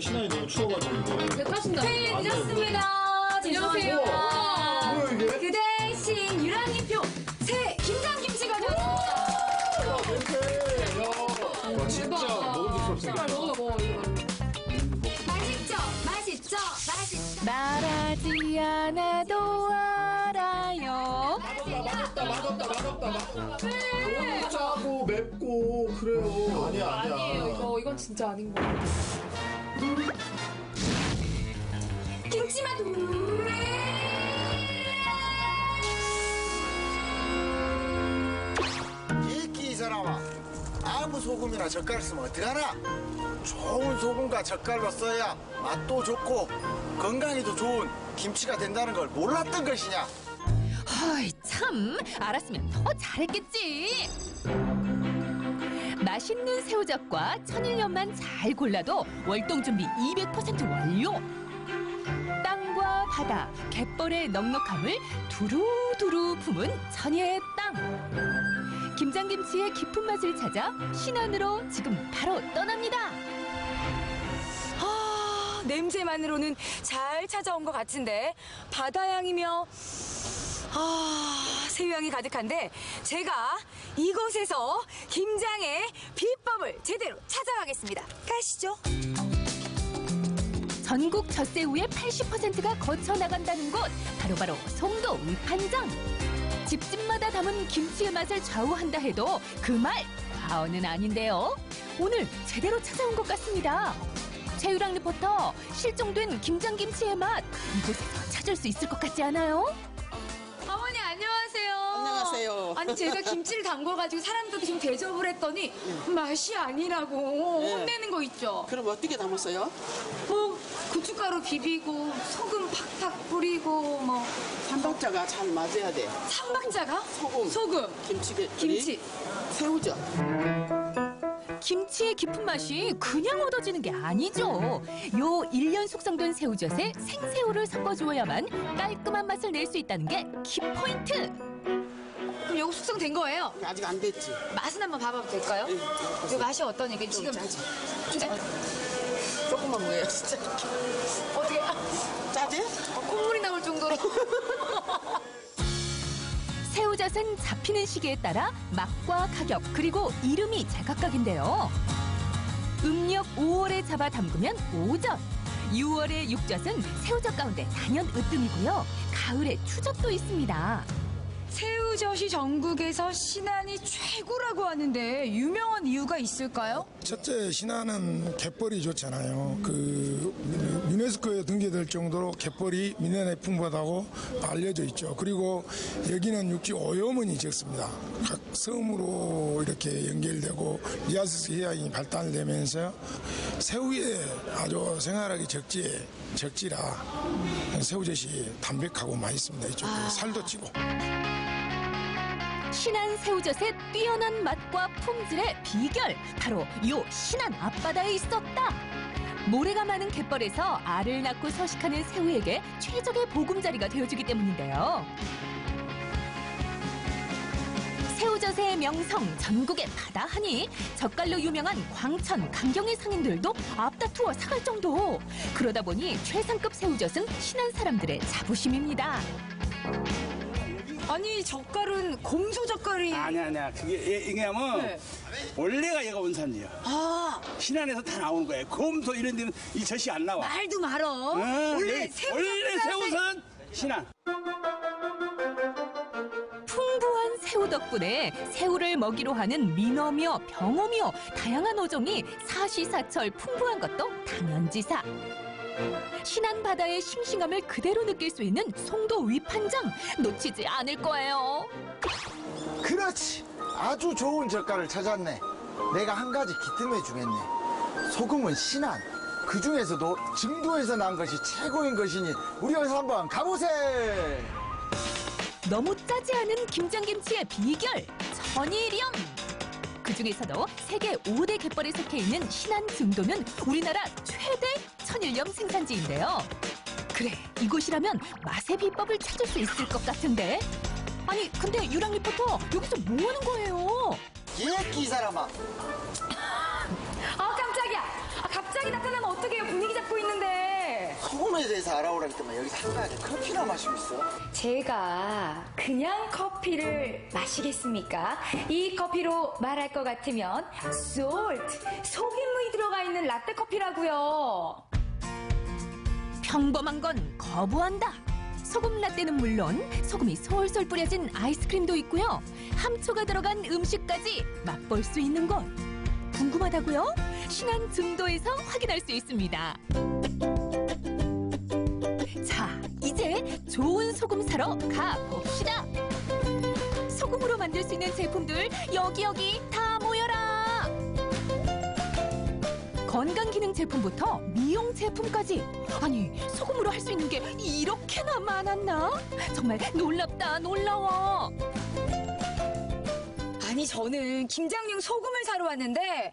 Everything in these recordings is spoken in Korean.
신안이 너무 추워가지고 이거. 제 탓인데. 네, 늦었습니다. 죄송해요. 그 대신 유랑이표 새 김장김치 가져왔습니다. 와 진짜 먹음직스럽습니다. 제발 먹어 이거. 맛있죠? 맛있죠? 맛있죠? 말하지 않아도 알아요. 맛없다. 너무 짜고 맵고 그래요. 아니야. 아니에요 이건 진짜 아닌 거 같아요. 김치맛. 이 사람아, 아무 소금이나 젓갈 쓰면 어떡하나? 좋은 소금과 젓갈로 써야 맛도 좋고 건강에도 좋은 김치가 된다는 걸 몰랐던 것이냐? 허이 참 알았으면 더 잘했겠지. 맛있는 새우젓과 천일염만 잘 골라도 월동 준비 200% 완료. 땅과 바다, 갯벌의 넉넉함을 두루두루 품은 천혜의 땅. 김장김치의 깊은 맛을 찾아 신안으로 지금 바로 떠납니다. 아, 냄새만으로는 잘 찾아온 것 같은데 바다향이며 새우향이 가득한데 제가 이곳에서 김장의 비법을 제대로 찾아가겠습니다. 가시죠. 전국 젖새우의 80%가 거쳐나간다는 곳 바로 송도 위판점. 집집마다 담은 김치의 맛을 좌우한다 해도 그 말 과언은 아닌데요. 오늘 제대로 찾아온 것 같습니다. 최유랑 리포터, 실종된 김장김치의 맛 이곳에서 찾을 수 있을 것 같지 않아요? 어머니 안녕하세요. 안녕하세요. 아니 제가 김치를 담궈가지고 사람들도 지금 대접을 했더니 맛이 아니라고 네. 혼내는 거 있죠. 그럼 어떻게 담았어요? 뭐 고춧가루 비비고 소금 팍팍 뿌리고 뭐 삼박자가 잘 맞아야 돼. 삼박자가 소금. 김치. 새우젓. 김치의 깊은 맛이 그냥 얻어지는 게 아니죠. 요 1년 숙성된 새우젓에 생새우를 섞어주어야만 깔끔한 맛을 낼 수 있다는 게 키포인트. 그럼 이거 숙성된 거예요? 아직 안 됐지. 맛은 한번 봐봐도 될까요? 네, 이 맛이 어떠니까 지금 짜지. 진짜 조금만 먹어요, 진짜. 어떻게 짜지? 콧물이 나올 정도로 새우젓은 잡히는 시기에 따라 맛과 가격 그리고 이름이 제각각인데요. 음력 5월에 잡아 담그면 오젓, 6월의 육젓은 새우젓 가운데 단연 으뜸이고요. 가을에 추젓도 있습니다. 새우젓이 전국에서 신안이 최고라고 하는데 유명한 이유가 있을까요? 첫째, 신안은 갯벌이 좋잖아요. 그 유네스코에 등재될 정도로 갯벌이 민원에 풍부하다고 알려져 있죠. 그리고 여기는 육지 오염원이 적습니다. 각 섬으로 이렇게 연결되고 리아스스 해양이 발달되면서 새우에 아주 생활하기 적지라 새우젓이 담백하고 맛있습니다. 이쪽에 살도 찌고. 신안 새우젓의 뛰어난 맛과 품질의 비결 바로 요 신안 앞바다에 있었다. 모래가 많은 갯벌에서 알을 낳고 서식하는 새우에게 최적의 보금자리가 되어주기 때문인데요. 새우젓의 명성 전국의 바다하니 젓갈로 유명한 광천, 강경의 상인들도 앞다투어 사갈 정도. 그러다 보니 최상급 새우젓은 신안 사람들의 자부심입니다. 아니 젓갈은 공소젓갈이 아니야. 이게 하면 네. 원래가 얘가 원산지야. 신안에서 다 나오는 거야. 검소 이런 데는 이 젖이 안 나와. 말도 말어. 원래 새우젓은 신안. 풍부한 새우 덕분에 새우를 먹이로 하는 민어며 병어며 다양한 어종이 사시사철 풍부한 것도 당연지사. 신안 바다의 싱싱함을 그대로 느낄 수 있는 송도 위판장 놓치지 않을 거예요. 그렇지, 아주 좋은 젓갈을 찾았네. 내가 한 가지 기뜸해 주겠네. 소금은 신안, 그 중에서도 증도에서 난 것이 최고인 것이니 우리 어서 한번 가보세. 너무 짜지 않은 김장김치의 비결 천일염. 그중에서도 세계 5대 갯벌에 속해 있는 신안 증도는 우리나라 최대 천일염 생산지인데요. 그래, 이곳이라면 맛의 비법을 찾을 수 있을 것 같은데. 아니, 근데 유랑 리포터 여기서 뭐 하는 거예요? 이 사람아. 깜짝이야. 갑자기 나타나면 어떡해요. 분위기 소금에 대해서 알아오라기 때문에 여기서 한가하게 커피나 마시고 있어. 제가 그냥 커피를 마시겠습니까? 이 커피로 말할 것 같으면 salt, 소금이 들어가 있는 라떼 커피라고요. 평범한 건 거부한다. 소금 라떼는 물론 소금이 솔솔 뿌려진 아이스크림도 있고요. 함초가 들어간 음식까지 맛볼 수 있는 곳. 궁금하다고요? 신안 증도에서 확인할 수 있습니다. 자, 이제 좋은 소금 사러 가봅시다. 소금으로 만들 수 있는 제품들 여기 다 모여라. 건강기능 제품부터 미용 제품까지. 아니, 소금으로 할 수 있는 게 이렇게나 많았나? 정말 놀랍다, 놀라워. 아니, 저는 김장용 소금을 사러 왔는데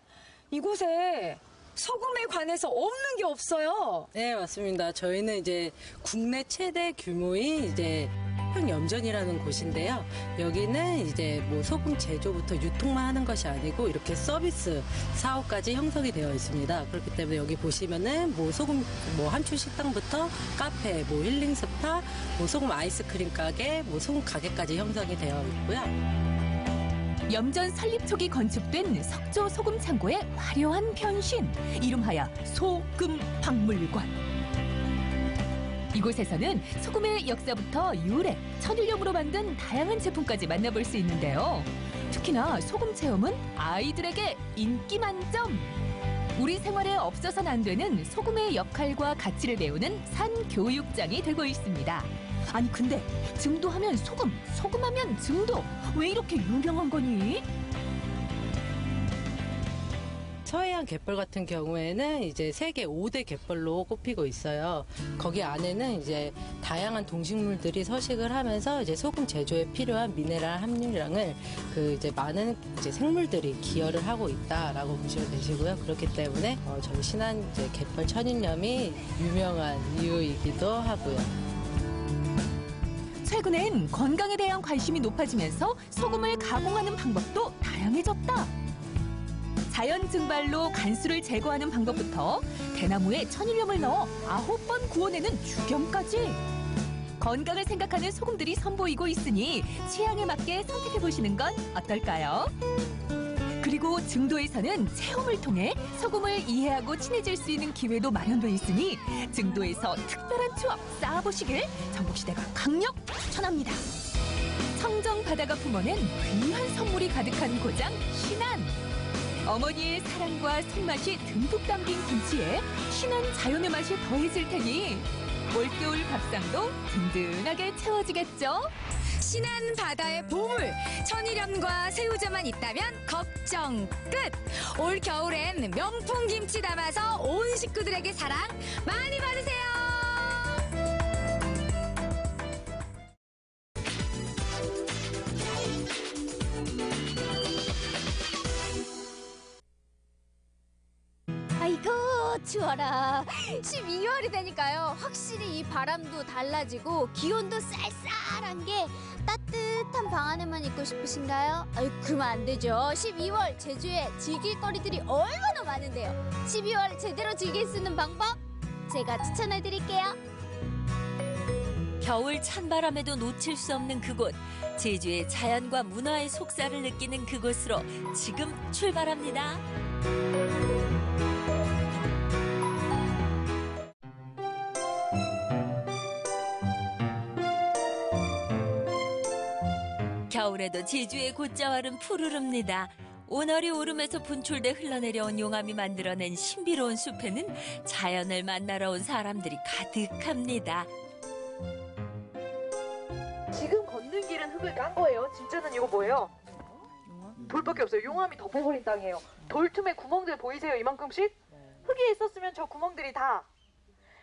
이곳에 소금에 관해서 없는 게 없어요. 네, 맞습니다. 저희는 이제 국내 최대 규모의 이제 평염전이라는 곳인데요. 여기는 이제 뭐 소금 제조부터 유통만 하는 것이 아니고 이렇게 서비스 사업까지 형성이 되어 있습니다. 그렇기 때문에 여기 보시면은 뭐 소금 뭐 한출 식당부터 카페, 뭐 힐링 스파, 뭐 소금 아이스크림 가게, 뭐 소금 가게까지 형성이 되어 있고요. 염전 설립 초기 건축된 석조 소금 창고의 화려한 변신. 이름하여 소금 박물관. 이곳에서는 소금의 역사부터 유래, 천일염으로 만든 다양한 제품까지 만나볼 수 있는데요. 특히나 소금 체험은 아이들에게 인기 만점. 우리 생활에 없어서는 안 되는 소금의 역할과 가치를 배우는 산 교육장이 되고 있습니다. 아니 근데 증도하면 소금, 소금하면 증도. 왜 이렇게 유명한 거니? 서해안 갯벌 같은 경우에는 이제 세계 5대 갯벌로 꼽히고 있어요. 거기 안에는 이제 다양한 동식물들이 서식을 하면서 이제 소금 제조에 필요한 미네랄 함유량을 이제 많은 이제 생물들이 기여를 하고 있다라고 보시면 되시고요. 그렇기 때문에 저희 신안 이제 갯벌 천일염이 유명한 이유이기도 하고요. 최근엔 건강에 대한 관심이 높아지면서 소금을 가공하는 방법도 다양해졌다. 자연 증발로 간수를 제거하는 방법부터 대나무에 천일염을 넣어 9번 구워내는 죽염까지. 건강을 생각하는 소금들이 선보이고 있으니 취향에 맞게 선택해보시는 건 어떨까요? 그리고 증도에서는 체험을 통해 소금을 이해하고 친해질 수 있는 기회도 마련돼 있으니 증도에서 특별한 추억 쌓아보시길 정복시대가 강력 추천합니다. 청정 바다가 품어낸 귀한 선물이 가득한 고장 신안. 어머니의 사랑과 손맛이 듬뿍 담긴 김치에 신한 자연의 맛이 더해질 테니 올겨울 밥상도 든든하게 채워지겠죠? 신안 바다의 보물, 천일염과 새우젓만 있다면 걱정 끝! 올 겨울엔 명품 김치 담아서 온 식구들에게 사랑 많이 받으세요! 아이고 추워라. 12월이 되니까요 확실히 이 바람도 달라지고 기온도 쌀쌀한 게 따뜻한 방 안에만 있고 싶으신가요? 아이 그러면 안 되죠. 12월 제주에 즐길 거리들이 얼마나 많은데요. 12월 제대로 즐길 수 있는 방법 제가 추천해 드릴게요. 겨울 찬바람에도 놓칠 수 없는 그곳, 제주의 자연과 문화의 속살을 느끼는 그곳으로 지금 출발합니다. 겨울에도 제주의 곶자왈은 푸르릅니다. 오너리 오름에서 분출돼 흘러내려온 용암이 만들어낸 신비로운 숲에는 자연을 만나러 온 사람들이 가득합니다. 지금 걷는 길은 흙을 깐 거예요. 진짜는 이거 뭐예요? 돌밖에 없어요. 용암이 덮어버린 땅이에요. 돌 틈에 구멍들 보이세요? 이만큼씩? 흙이 있었으면 저 구멍들이 다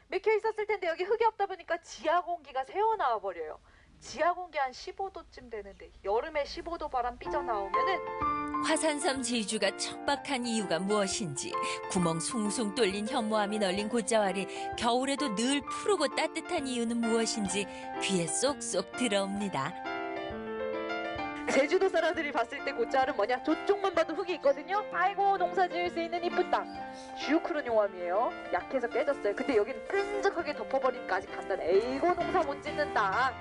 맥혀 있었을 텐데 여기 흙이 없다 보니까 지하 공기가 새어나와 버려요. 지하 공기 한 15도쯤 되는데 여름에 15도 바람 삐져나오면은 화산섬 제주가 척박한 이유가 무엇인지, 구멍 숭숭 뚫린 현무암이 널린 곶자왈이 겨울에도 늘 푸르고 따뜻한 이유는 무엇인지 귀에 쏙쏙 들어옵니다. 제주도 사람들이 봤을 때 곶자알은 뭐냐? 저쪽만 봐도 흙이 있거든요. 아이고 농사 지을 수 있는 이쁜 땅. 쭉 흐른 용암이에요. 약해서 깨졌어요. 근데 여기는 끈적하게 덮어버리니까 아직 단단해. 에이고 농사 못 짓는 땅.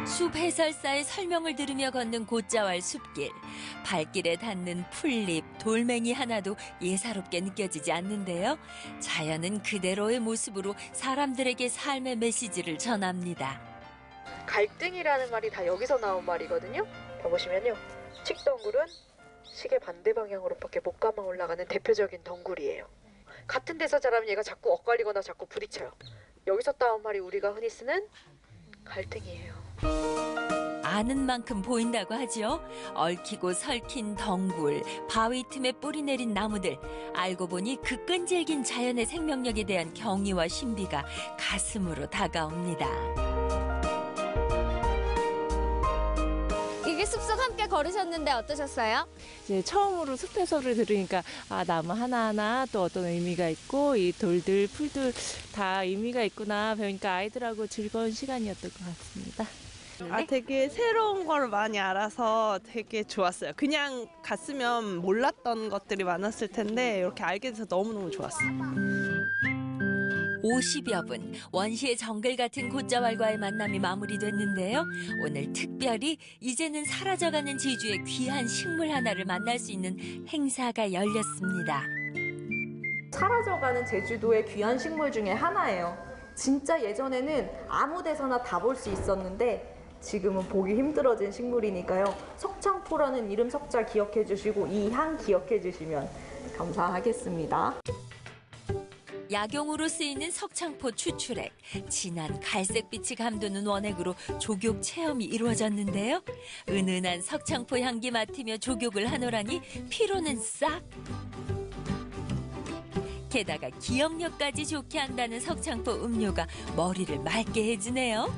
숲 해설사의 설명을 들으며 걷는 곶자왈 숲길. 발길에 닿는 풀잎, 돌멩이 하나도 예사롭게 느껴지지 않는데요. 자연은 그대로의 모습으로 사람들에게 삶의 메시지를 전합니다. 갈등이라는 말이 다 여기서 나온 말이거든요. 보시면요. 칡덩굴은 시계 반대 방향으로밖에 못 감아 올라가는 대표적인 덩굴이에요. 같은 데서 자라면 얘가 자꾸 엇갈리거나 자꾸 부딪혀요. 여기서 따온 말이 우리가 흔히 쓰는 갈등이에요. 아는 만큼 보인다고 하죠. 얽히고 설킨 덩굴, 바위 틈에 뿌리 내린 나무들. 알고 보니 그 끈질긴 자연의 생명력에 대한 경의와 신비가 가슴으로 다가옵니다. 이게 숲속 함께 걸으셨는데 어떠셨어요? 이제 처음으로 숲 해설을 들으니까 아, 나무 하나하나 또 어떤 의미가 있고 이 돌들, 풀들 다 의미가 있구나 배우니까 아이들하고 즐거운 시간이었던 것 같습니다. 아, 되게 새로운 걸 많이 알아서 되게 좋았어요. 그냥 갔으면 몰랐던 것들이 많았을 텐데 이렇게 알게 돼서 너무너무 좋았어요. 50여 분, 원시의 정글 같은 곶자왈과의 만남이 마무리됐는데요. 오늘 특별히 이제는 사라져가는 제주의 귀한 식물 하나를 만날 수 있는 행사가 열렸습니다. 사라져가는 제주도의 귀한 식물 중에 하나예요. 진짜 예전에는 아무 데서나 다 볼 수 있었는데 지금은 보기 힘들어진 식물이니까요. 석창포라는 이름 석자 기억해 주시고 이 향 기억해 주시면 감사하겠습니다. 약용으로 쓰이는 석창포 추출액, 진한 갈색빛이 감도는 원액으로 조격 체험이 이루어졌는데요. 은은한 석창포 향기 맡으며 조격을 하노라니 피로는 싹! 게다가 기억력까지 좋게 한다는 석창포 음료가 머리를 맑게 해주네요.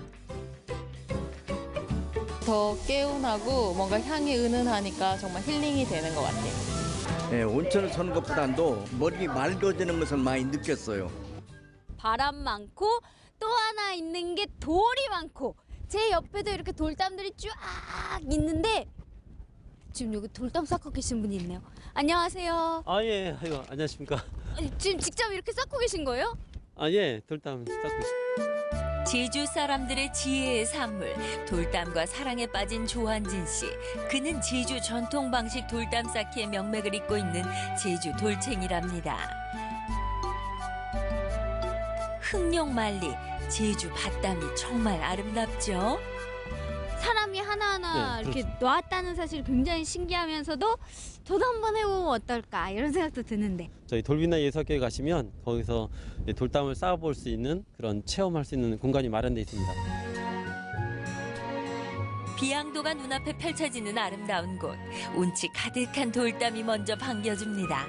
더 개운하고 뭔가 향이 은은하니까 정말 힐링이 되는 것 같아요. 네, 온천을 서는 것보다도 머리 맑아지는 것을 많이 느꼈어요. 바람 많고 또 하나 있는 게 돌이 많고 제 옆에도 이렇게 돌담들이 쫙 있는데 지금 여기 돌담 쌓고 계신 분이 있네요. 안녕하세요. 아, 예. 아이고, 안녕하십니까. 지금 직접 이렇게 쌓고 계신 거예요? 아, 예. 돌담 쌓고 있습니다. 제주 사람들의 지혜의 산물, 돌담과 사랑에 빠진 조한진 씨. 그는 제주 전통 방식 돌담 쌓기의 명맥을 잇고 있는 제주 돌챙이랍니다. 흑룡만리, 제주 밭담이 정말 아름답죠? 사람이 하나하나 네, 이렇게 그렇죠. 놨다는 사실이 굉장히 신기하면서도 저도 한번 해보면 어떨까 이런 생각도 드는데 저희 돌비나 예석교에 가시면 거기서 돌담을 쌓아볼 수 있는 그런 체험할 수 있는 공간이 마련되어 있습니다. 비양도가 눈앞에 펼쳐지는 아름다운 곳. 운치 가득한 돌담이 먼저 반겨줍니다.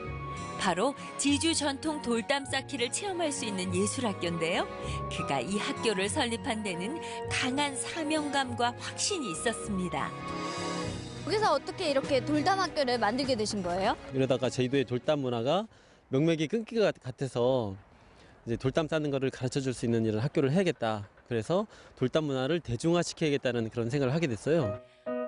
바로 제주 전통 돌담 쌓기를 체험할 수 있는 예술학교인데요. 그가 이 학교를 설립한 데는 강한 사명감과 확신이 있었습니다. 여기서 어떻게 이렇게 돌담 학교를 만들게 되신 거예요? 이러다가 제주도의 돌담 문화가 명맥이 끊길 것 같아서 이제 돌담 쌓는 거를 가르쳐 줄 수 있는 이런 학교를 해야겠다. 그래서 돌담 문화를 대중화시켜야겠다는 그런 생각을 하게 됐어요.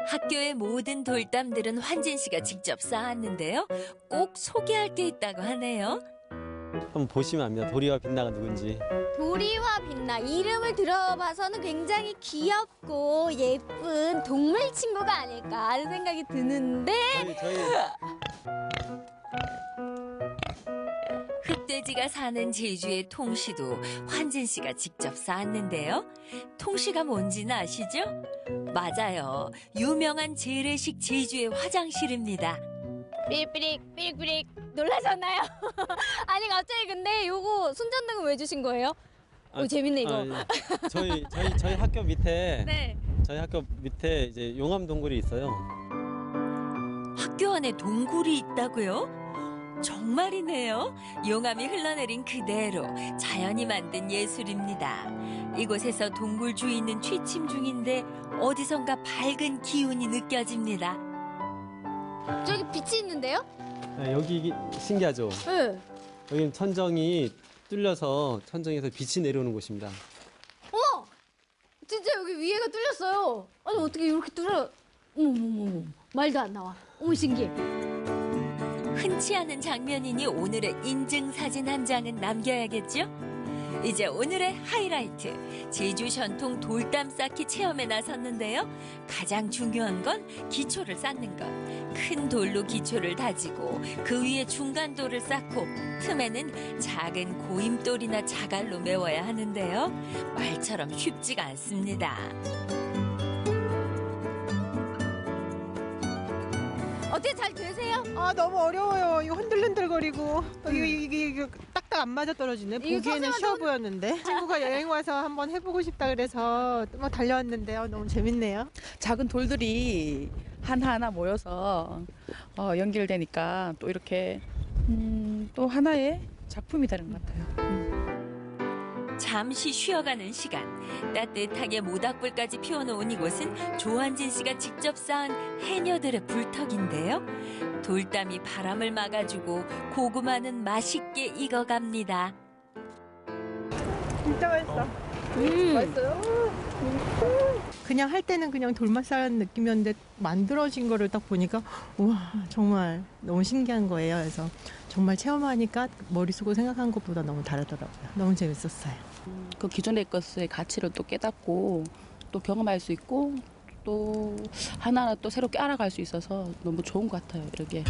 학교의 모든 돌담들은 환진 씨가 직접 쌓았는데요. 꼭 소개할 게 있다고 하네요. 한번 보시면 압니다. 도리와 빛나가 누군지. 도리와 빛나 이름을 들어봐서는 굉장히 귀엽고 예쁜 동물 친구가 아닐까 하는 생각이 드는데 흑돼지가 사는 제주의 통시도 환진 씨가 직접 쌓았는데요. 통시가 뭔지는 아시죠? 맞아요. 유명한 재래식 제주의 화장실입니다. 삐릭삐릭 삐릭삐릭 놀라셨나요? 아니 갑자기 근데 요거 손전등은 왜 주신 거예요? 오 재밌네 이거. 예. 저희 학교 밑에 네. 저희 학교 밑에 이제 용암 동굴이 있어요. 학교 안에 동굴이 있다고요? 정말이네요. 용암이 흘러내린 그대로 자연이 만든 예술입니다. 이곳에서 동굴 주인은 취침 중인데 어디선가 밝은 기운이 느껴집니다. 저기 빛이 있는데요? 네, 여기 신기하죠? 네. 여기는 천정이 뚫려서 천정에서 빛이 내려오는 곳입니다. 어머! 여기가 뚫렸어요. 아니 어떻게 이렇게 뚫려? 어머머머, 말도 안 나와. 어머 신기해. 흔치 않은 장면이니 오늘의 인증사진 한 장은 남겨야겠죠? 이제 오늘의 하이라이트, 제주 전통 돌담 쌓기 체험에 나섰는데요. 가장 중요한 건 기초를 쌓는 것. 큰 돌로 기초를 다지고 그 위에 중간돌을 쌓고 틈에는 작은 고임돌이나 자갈로 메워야 하는데요. 말처럼 쉽지가 않습니다. 어떻게 잘 되세요? 아 너무 어려워요. 이거 흔들흔들거리고 이게 딱딱 안 맞아 떨어지네. 이거 보기에는 쉬워 보였는데 친구가 여행 와서 한번 해보고 싶다 그래서 뭐 달려왔는데요. 너무 재밌네요. 작은 돌들이 하나하나 모여서 연결되니까 또 이렇게 또 하나의 작품이 되는 것 같아요. 잠시 쉬어가는 시간. 따뜻하게 모닥불까지 피워놓은 이곳은 조한진 씨가 직접 쌓은 해녀들의 불턱인데요. 돌담이 바람을 막아주고 고구마는 맛있게 익어갑니다. 진짜 맛있어. 맛있어요? 그냥 할 때는 그냥 돌만 쌓은 느낌이었는데 만들어진 거를 딱 보니까 우와 정말 너무 신기한 거예요. 그래서 정말 체험하니까 머릿속으로 생각한 것보다 너무 다르더라고요. 너무 재밌었어요. 그 기존의 것의 가치를 또 깨닫고 또 경험할 수 있고 또 하나하나 또 새롭게 알아갈 수 있어서 너무 좋은 것 같아요. 이렇게.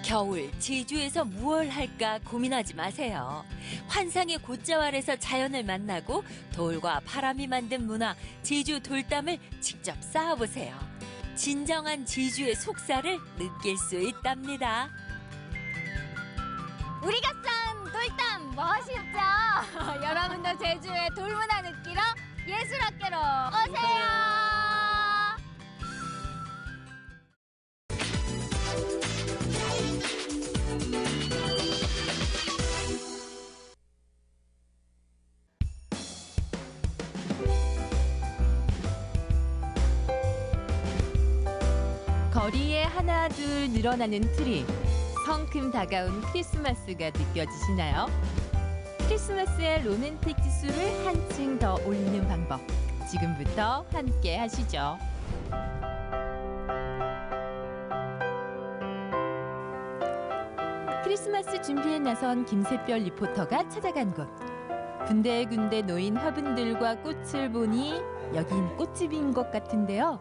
겨울 제주에서 무얼 할까 고민하지 마세요. 환상의 곶자왈에서 자연을 만나고 돌과 바람이 만든 문화 제주 돌담을 직접 쌓아보세요. 진정한 제주의 속살을 느낄 수 있답니다. 우리가 쌓은 돌담 멋있죠? 여러분도 제주의 돌문화 느끼러 예술학교로 오세요. 거리에 하나 둘 늘어나는 트리. 성큼 다가온 크리스마스가 느껴지시나요? 크리스마스의 로맨틱 지수를 한층 더 올리는 방법. 지금부터 함께 하시죠. 크리스마스 준비에 나선 김새별 리포터가 찾아간 곳. 군데군데 놓인 화분들과 꽃을 보니 여긴 꽃집인 것 같은데요.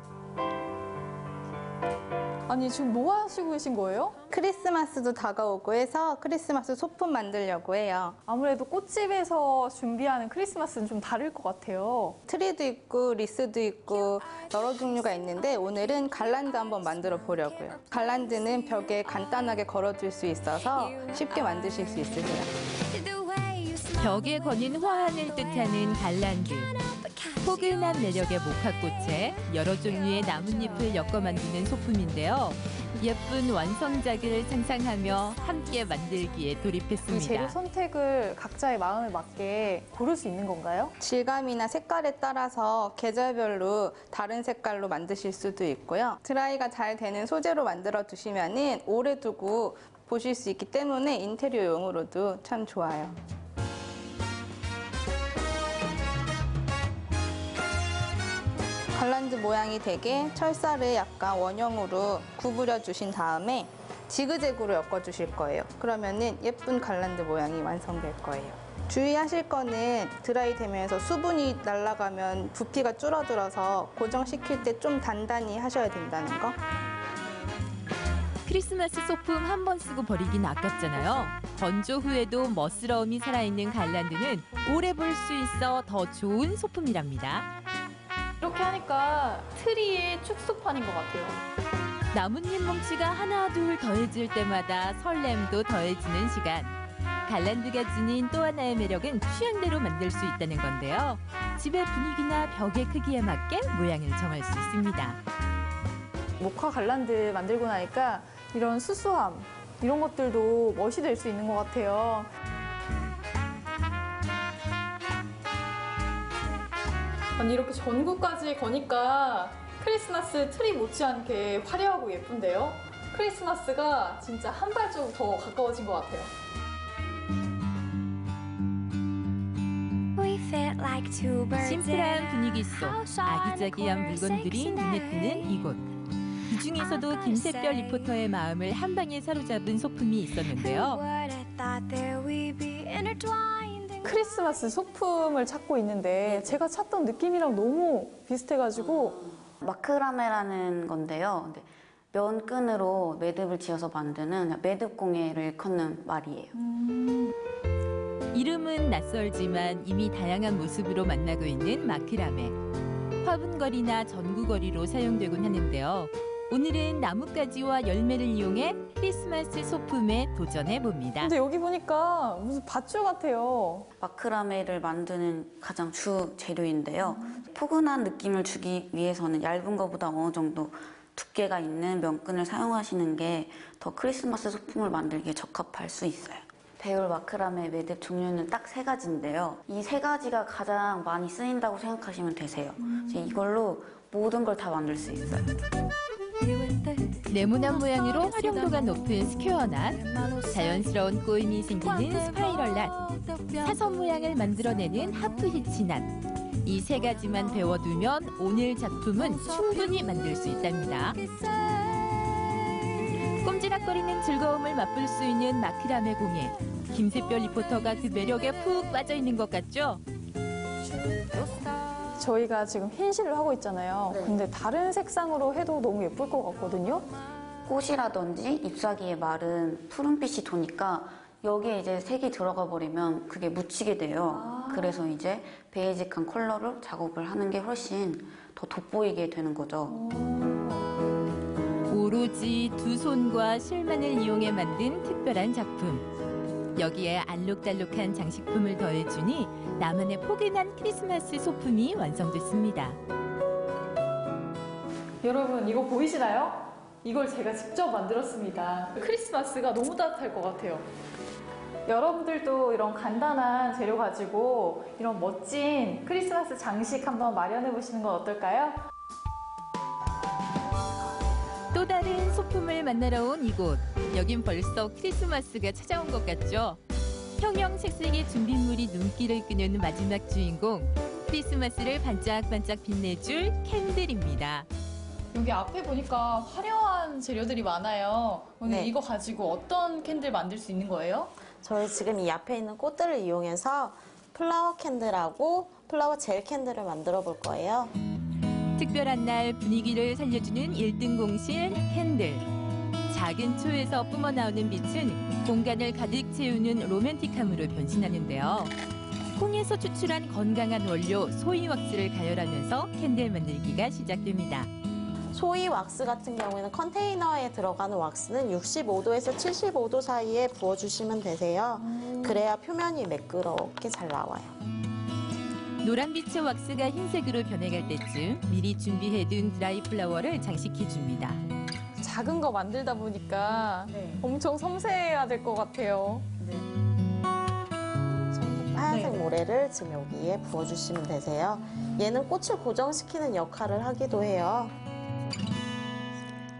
아니 지금 뭐 하시고 계신 거예요? 크리스마스도 다가오고 해서 크리스마스 소품 만들려고 해요. 아무래도 꽃집에서 준비하는 크리스마스는 좀 다를 것 같아요. 트리도 있고 리스도 있고 여러 종류가 있는데 오늘은 갈란드 한번 만들어 보려고요. 갈란드는 벽에 간단하게 걸어줄 수 있어서 쉽게 만드실 수 있으세요. 벽에 거는 화환을 뜻하는 갈란드. 포근한 매력의 목화꽃에 여러 종류의 나뭇잎을 엮어 만드는 소품인데요. 예쁜 완성작을 상상하며 함께 만들기에 돌입했습니다. 이 재료 선택을 각자의 마음에 맞게 고를 수 있는 건가요? 질감이나 색깔에 따라서 계절별로 다른 색깔로 만드실 수도 있고요. 드라이가 잘 되는 소재로 만들어 두시면은 오래 두고 보실 수 있기 때문에 인테리어용으로도 참 좋아요. 갈란드 모양이 되게 철사를 약간 원형으로 구부려 주신 다음에 지그재그로 엮어 주실 거예요. 그러면은 예쁜 갈란드 모양이 완성될 거예요. 주의하실 거는 드라이 되면서 수분이 날아가면 부피가 줄어들어서 고정시킬 때 좀 단단히 하셔야 된다는 거. 크리스마스 소품 한 번 쓰고 버리긴 아깝잖아요. 건조 후에도 멋스러움이 살아있는 갈란드는 오래 볼 수 있어 더 좋은 소품이랍니다. 이렇게 하니까 트리의 축소판인 것 같아요. 나뭇잎 뭉치가 하나 둘 더해질 때마다 설렘도 더해지는 시간. 갈란드가 지닌 또 하나의 매력은 취향대로 만들 수 있다는 건데요. 집의 분위기나 벽의 크기에 맞게 모양을 정할 수 있습니다. 목화 갈란드 만들고 나니까 이런 수수함, 이런 것들도 멋이 될 수 있는 것 같아요. 아니 이렇게 전구까지 거니까 크리스마스 트리 못지않게 화려하고 예쁜데요? 크리스마스가 진짜 한 발자국 더 가까워진 것 같아요. 심플한 분위기 속 아기자기한 물건들이 눈에 띄는 이곳. 이 중에서도 김새별 리포터의 마음을 한 방에 사로잡은 소품이 있었는데요. 크리스마스 소품을 찾고 있는데 제가 찾던 느낌이랑 너무 비슷해가지고 마크라메라는 건데요. 근데 면끈으로 매듭을 지어서 만드는 매듭공예를 일컫는 말이에요. 이름은 낯설지만 이미 다양한 모습으로 만나고 있는 마크라메. 화분걸이나 전구걸이로 사용되곤 하는데요. 오늘은 나뭇가지와 열매를 이용해 크리스마스 소품에 도전해봅니다. 근데 여기 보니까 무슨 밧줄 같아요. 마크라메를 만드는 가장 주 재료인데요. 포근한 느낌을 주기 위해서는 얇은 것보다 어느 정도 두께가 있는 면끈을 사용하시는 게 더 크리스마스 소품을 만들기에 적합할 수 있어요. 배울 마크라메 매듭 종류는 딱 3가지인데요. 이 3가지가 가장 많이 쓰인다고 생각하시면 되세요. 이걸로 모든 걸 다 만들 수 있어요. 네모난 모양으로 활용도가 높은 스퀘어낫, 자연스러운 꼬임이 생기는 스파이럴낫, 사선 모양을 만들어내는 하프히치낫. 이 3가지만 배워두면 오늘 작품은 충분히 만들 수 있답니다. 꼼지락거리는 즐거움을 맛볼 수 있는 마크라메 공예. 김새별 리포터가 그 매력에 푹 빠져있는 것 같죠? 저희가 지금 흰실을 하고 있잖아요. 근데 다른 색상으로 해도 너무 예쁠 것 같거든요. 꽃이라든지 잎사귀에 마른 푸른빛이 도니까 여기에 이제 색이 들어가 버리면 그게 묻히게 돼요. 그래서 이제 베이직한 컬러로 작업을 하는 게 훨씬 더 돋보이게 되는 거죠. 오로지 2손과 실만을 이용해 만든 특별한 작품. 여기에 알록달록한 장식품을 더해주니 나만의 포근한 크리스마스 소품이 완성됐습니다. 여러분 이거 보이시나요? 이걸 제가 직접 만들었습니다. 크리스마스가 너무 따뜻할 것 같아요. 여러분들도 이런 간단한 재료 가지고 이런 멋진 크리스마스 장식 한번 마련해 보시는 건 어떨까요? 또 다른 소품을 만나러 온 이곳. 여긴 벌써 크리스마스가 찾아온 것 같죠? 형형색색의 준비물이 눈길을 끄는 마지막 주인공. 크리스마스를 반짝반짝 빛내줄 캔들입니다. 여기 앞에 보니까 화려한 재료들이 많아요. 오늘 네. 이거 가지고 어떤 캔들 만들 수 있는 거예요? 저희 지금 이 앞에 있는 꽃들을 이용해서 플라워 캔들하고 플라워 젤 캔들을 만들어 볼 거예요. 특별한 날 분위기를 살려주는 1등 공실 캔들. 작은 초에서 뿜어나오는 빛은 공간을 가득 채우는 로맨틱함으로 변신하는데요. 콩에서 추출한 건강한 원료 소이 왁스를 가열하면서 캔들 만들기가 시작됩니다. 소이 왁스 같은 경우에는 컨테이너에 들어가는 왁스는 65도에서 75도 사이에 부어주시면 되세요. 그래야 표면이 매끄럽게 잘 나와요. 노란빛의 왁스가 흰색으로 변해갈 때쯤 미리 준비해둔 드라이 플라워를 장식해줍니다. 작은 거 만들다 보니까 엄청 섬세해야 될 것 같아요. 하얀색 모래를 지금 여기에 부어주시면 되세요. 얘는 꽃을 고정시키는 역할을 하기도 해요.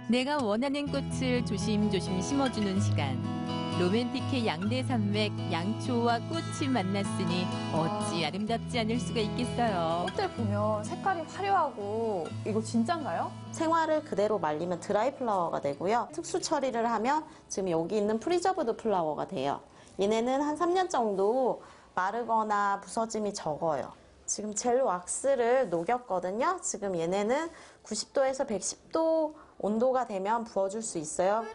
내가 원하는 꽃을 조심조심 심어주는 시간. 로맨틱의 양대산맥, 양초와 꽃이 만났으니 어찌 아름답지 않을 수가 있겠어요. 꽃들 보면 색깔이 화려하고 이거 진짠가요? 생화를 그대로 말리면 드라이 플라워가 되고요. 특수 처리를 하면 지금 여기 있는 프리저브드 플라워가 돼요. 얘네는 한 3년 정도 마르거나 부서짐이 적어요. 지금 젤 왁스를 녹였거든요. 지금 얘네는 90도에서 110도 온도가 되면 부어줄 수 있어요.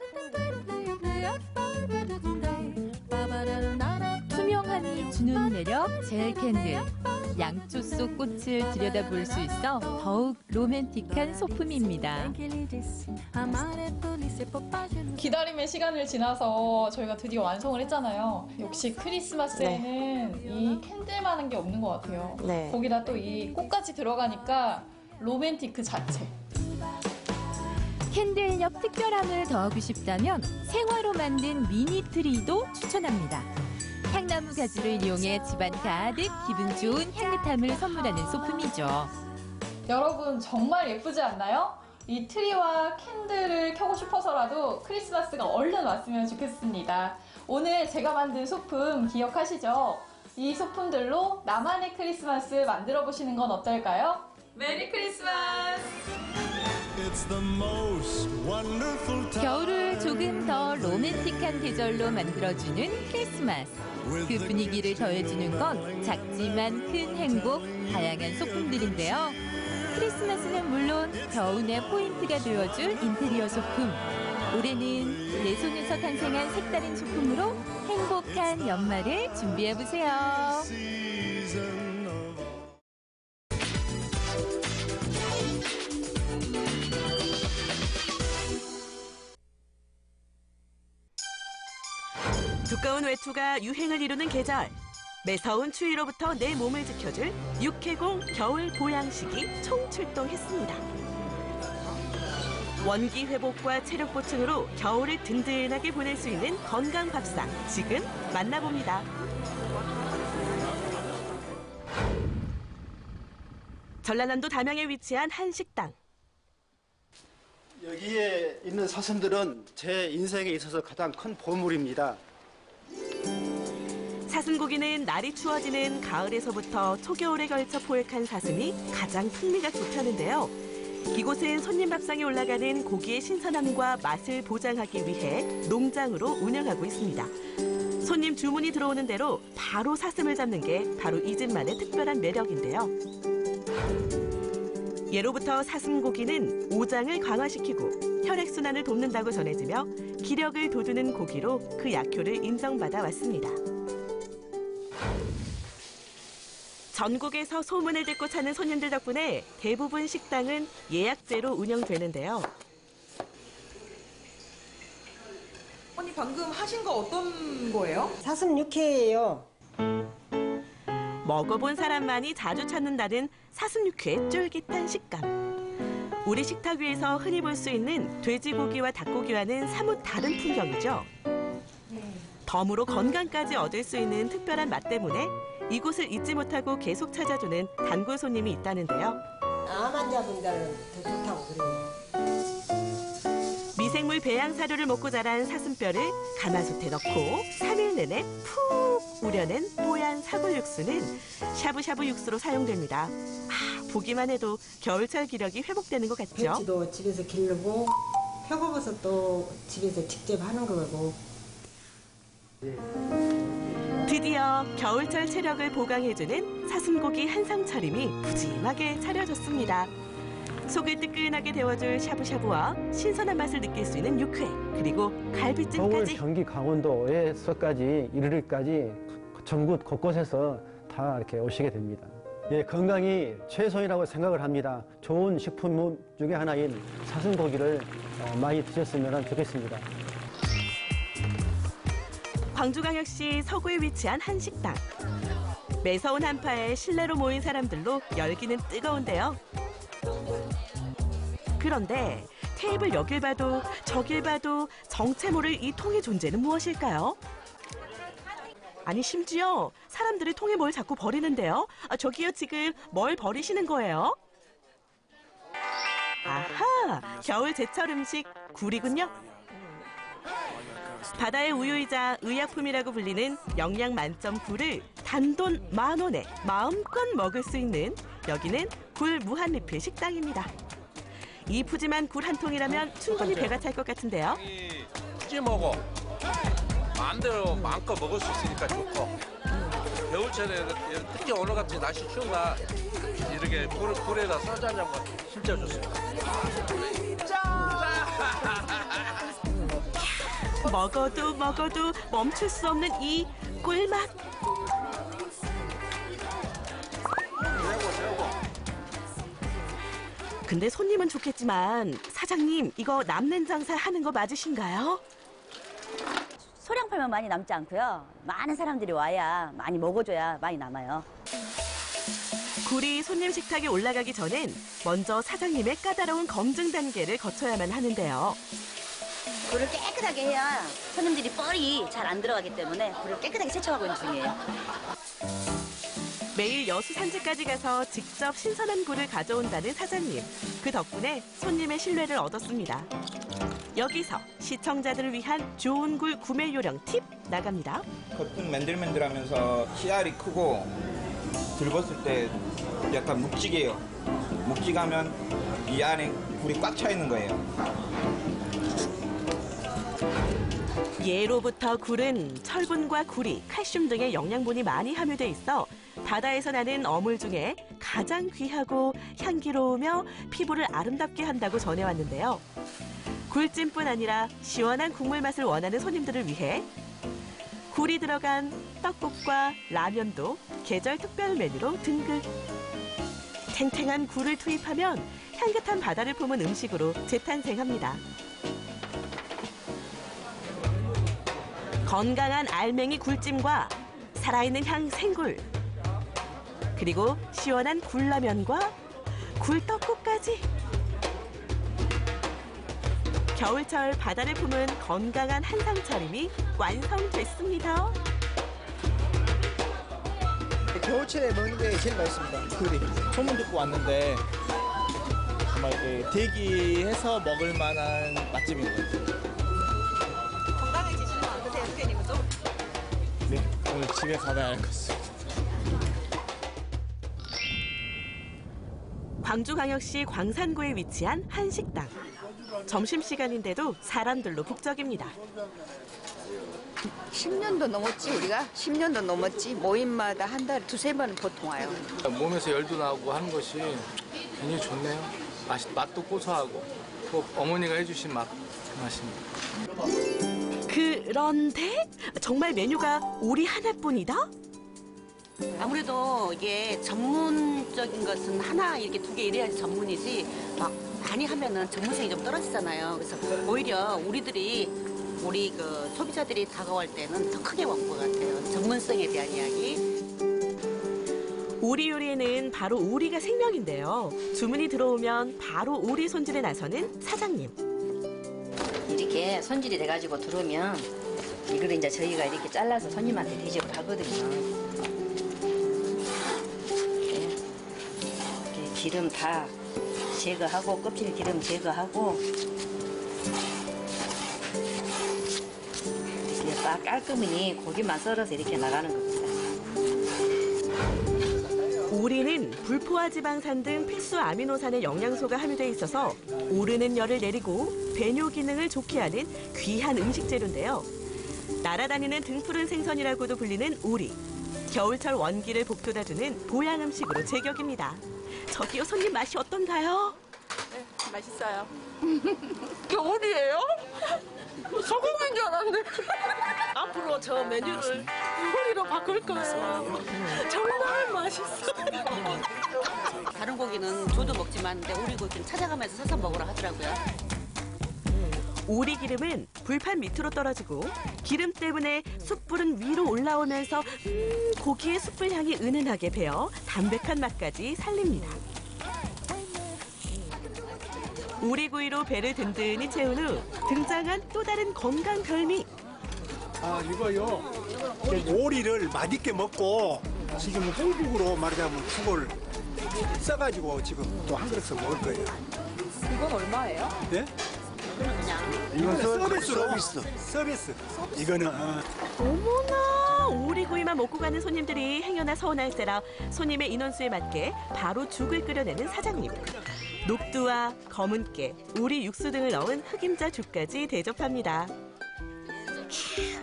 투명함이 주는 매력 젤 캔들. 양초 속 꽃을 들여다볼 수 있어 더욱 로맨틱한 소품입니다. 기다림의 시간을 지나서 저희가 드디어 완성을 했잖아요. 역시 크리스마스에는 이 캔들만한 게 없는 것 같아요. 네. 거기다 또 이 꽃까지 들어가니까 로맨틱 그 자체. 캔들력 특별함을 더하고 싶다면 생화로 만든 미니 트리도 추천합니다. 향나무 가지를 이용해 집안 가득 기분 좋은 향긋함을 선물하는 소품이죠. 여러분 정말 예쁘지 않나요? 이 트리와 캔들을 켜고 싶어서라도 크리스마스가 얼른 왔으면 좋겠습니다. 오늘 제가 만든 소품 기억하시죠? 이 소품들로 나만의 크리스마스 만들어 보시는 건 어떨까요? 메리 크리스마스! 겨울을 조금 더 로맨틱한 계절로 만들어주는 크리스마스. 그 분위기를 더해주는 건 작지만 큰 행복, 다양한 소품들인데요. 크리스마스는 물론 겨울의 포인트가 되어줄 인테리어 소품. 올해는 내 손에서 탄생한 색다른 소품으로 행복한 연말을 준비해보세요. 두꺼운 외투가 유행을 이루는 계절. 매서운 추위로부터 내 몸을 지켜줄 육해공 겨울 보양식이 총출동했습니다. 원기 회복과 체력 보충으로 겨울을 든든하게 보낼 수 있는 건강 밥상, 지금 만나봅니다. 전라남도 담양에 위치한 한 식당. 여기에 있는 사슴들은 제 인생에 있어서 가장 큰 보물입니다. 사슴고기는 날이 추워지는 가을에서부터 초겨울에 걸쳐 포획한 사슴이 가장 풍미가 좋다는데요. 이곳은 손님 밥상에 올라가는 고기의 신선함과 맛을 보장하기 위해 농장으로 운영하고 있습니다. 손님 주문이 들어오는 대로 바로 사슴을 잡는 게 바로 이 집만의 특별한 매력인데요. 예로부터 사슴고기는 오장을 강화시키고 혈액순환을 돕는다고 전해지며 기력을 돋우는 고기로 그 약효를 인정받아 왔습니다. 전국에서 소문을 듣고 찾는 손님들 덕분에 대부분 식당은 예약제로 운영되는데요. 언니 방금 하신 거 어떤 거예요? 사슴 육회예요. 먹어본 사람만이 자주 찾는다는 사슴 육회의 쫄깃한 식감. 우리 식탁 위에서 흔히 볼 수 있는 돼지고기와 닭고기와는 사뭇 다른 풍경이죠. 덤으로 건강까지 얻을 수 있는 특별한 맛 때문에 이곳을 잊지 못하고 계속 찾아주는 단골 손님이 있다는데요. 암 환자분들은 더 좋다고 그래요. 미생물 배양 사료를 먹고 자란 사슴뼈를 가마솥에 넣고 3일 내내 푹 우려낸 뽀얀 사골 육수는 샤브샤브 육수로 사용됩니다. 보기만 해도 겨울철 기력이 회복되는 것 같죠? 배추도 집에서 기르고 표고버섯도 집에서 직접 하는 거고. 드디어 겨울철 체력을 보강해주는 사슴고기 한상 차림이 푸짐하게 차려졌습니다. 속을 뜨끈하게 데워줄 샤브샤브와 신선한 맛을 느낄 수 있는 육회, 그리고 갈비찜까지. 서울, 경기, 강원도에서까지 이르기까지 전국 곳곳에서 다 이렇게 오시게 됩니다. 예, 건강이 최선이라고 생각을 합니다. 좋은 식품 중에 하나인 사슴고기를 많이 드셨으면 좋겠습니다. 광주광역시 서구에 위치한 한 식당. 매서운 한파에 실내로 모인 사람들로 열기는 뜨거운데요. 그런데 테이블 여길 봐도 저길 봐도 정체 모를 이 통의 존재는 무엇일까요? 아니 심지어 사람들이 통에 뭘 자꾸 버리는데요. 저기요, 지금 뭘 버리시는 거예요? 아하, 겨울 제철 음식 굴이군요. 바다의 우유이자 의약품이라고 불리는 영양 만점 굴을 단돈 10,000원에 마음껏 먹을 수 있는 여기는 굴 무한리필 식당입니다. 이 푸짐한 굴 한 통이라면 충분히 배가 찰 것 같은데요. 푸짐 먹어. 마음대로 마음껏 먹을 수 있으니까 좋고. 겨울철에 특히 오늘 같이 날씨 추운 날 이렇게 굴에다 소주 한 잔 먹으면 진짜 좋습니다. 먹어도 먹어도 멈출 수 없는 이 꿀맛. 근데 손님은 좋겠지만 사장님, 이거 남는 장사 하는 거 맞으신가요? 소량 팔면 많이 남지 않고요. 많은 사람들이 와야 많이 먹어줘야 많이 남아요. 굴이 손님 식탁에 올라가기 전엔 먼저 사장님의 까다로운 검증 단계를 거쳐야만 하는데요. 굴을 깨끗하게 해야 손님들이 뻘이 잘 안 들어가기 때문에 굴을 깨끗하게 세척하고 있는 중이에요. 매일 여수 산지까지 가서 직접 신선한 굴을 가져온다는 사장님. 그 덕분에 손님의 신뢰를 얻었습니다. 여기서 시청자들을 위한 좋은 굴 구매 요령 팁 나갑니다. 겉은 맨들맨들하면서 씨알이 크고 들었을 때 약간 묵직해요. 묵직하면 이 안에 굴이 꽉 차 있는 거예요. 예로부터 굴은 철분과 구리, 칼슘 등의 영양분이 많이 함유돼 있어 바다에서 나는 어물 중에 가장 귀하고 향기로우며 피부를 아름답게 한다고 전해왔는데요. 굴찜뿐 아니라 시원한 국물 맛을 원하는 손님들을 위해 굴이 들어간 떡국과 라면도 계절 특별 메뉴로 등극. 탱탱한 굴을 투입하면 향긋한 바다를 품은 음식으로 재탄생합니다. 건강한 알맹이 굴찜과 살아있는 향 생굴, 그리고 시원한 굴라면과 굴떡국까지. 겨울철 바다를 품은 건강한 한상차림이 완성됐습니다. 겨울철에 먹는 게 제일 맛있습니다. 굴이. 소문 듣고 왔는데 정말 대기해서 먹을 만한 맛집인 것 같아요. 건강해지시는 거 어떠세요, 선생님은 좀? 네, 오늘 집에 가봐야 할 것 같습니다. 광주광역시 광산구에 위치한 한 식당. 점심시간인데도 사람들로 북적입니다. 10년도 넘었지, 우리가? 10년도 넘었지. 모임마다 한 달에 두세 번은 보통 와요. 몸에서 열도 나고 하는 것이 굉장히 좋네요. 맛도 고소하고 꼭 어머니가 해주신 맛입니다. 그런데 정말 메뉴가 오리 하나뿐이다? 아무래도 이게 전문적인 것은 하나 이렇게 두 개 이래야지 전문이지 막 많이 하면은 전문성이 좀 떨어지잖아요. 그래서 오히려 우리 그 소비자들이 다가올 때는 더 크게 온 것 같아요. 전문성에 대한 이야기. 오리 요리에는 바로 오리가 생명인데요. 주문이 들어오면 바로 오리 손질에 나서는 사장님. 이렇게 손질이 돼가지고 들어오면 이걸 이제 저희가 이렇게 잘라서 손님한테 대접을 하거든요. 이렇게 기름 다 제거하고 껍질 기름 제거하고 이렇게 딱 깔끔히 고기만 썰어서 이렇게 나가는 겁니다. 오리는 불포화 지방산 등 필수 아미노산의 영양소가 함유돼 있어서 오르는 열을 내리고 배뇨 기능을 좋게 하는 귀한 음식 재료인데요. 날아다니는 등푸른 생선이라고도 불리는 오리. 겨울철 원기를 북돋아주는 보양 음식으로 제격입니다. 저기요, 손님 맛이 어떤가요? 네, 맛있어요. 이게 오리예요? 소고기인 줄 알았는데. 앞으로 저 메뉴를 오리로 바꿀 거예요. 정말 맛있어요. 다른 고기는 저도 먹지만 근데 오리 고기는 찾아가면서 사서 먹으라 하더라고요. 오리 기름은 불판 밑으로 떨어지고 기름 때문에 숯불은 위로 올라오면서 고기의 숯불 향이 은은하게 배어 담백한 맛까지 살립니다. 오리구이로 배를 든든히 채운 후 등장한 또 다른 건강 별미. 아, 이거요. 오리를 맛있게 먹고 지금 홍국으로 말하자면 국을 써가지고 지금 또 한 그릇씩 먹을 거예요. 이건 얼마예요? 네? 이건 서비스. 이거는 어머나, 오리구이만 먹고 가는 손님들이 행여나 서운할세라 손님의 인원수에 맞게 바로 죽을 끓여내는 사장님. 녹두와 검은깨, 오리 육수 등을 넣은 흑임자 죽까지 대접합니다.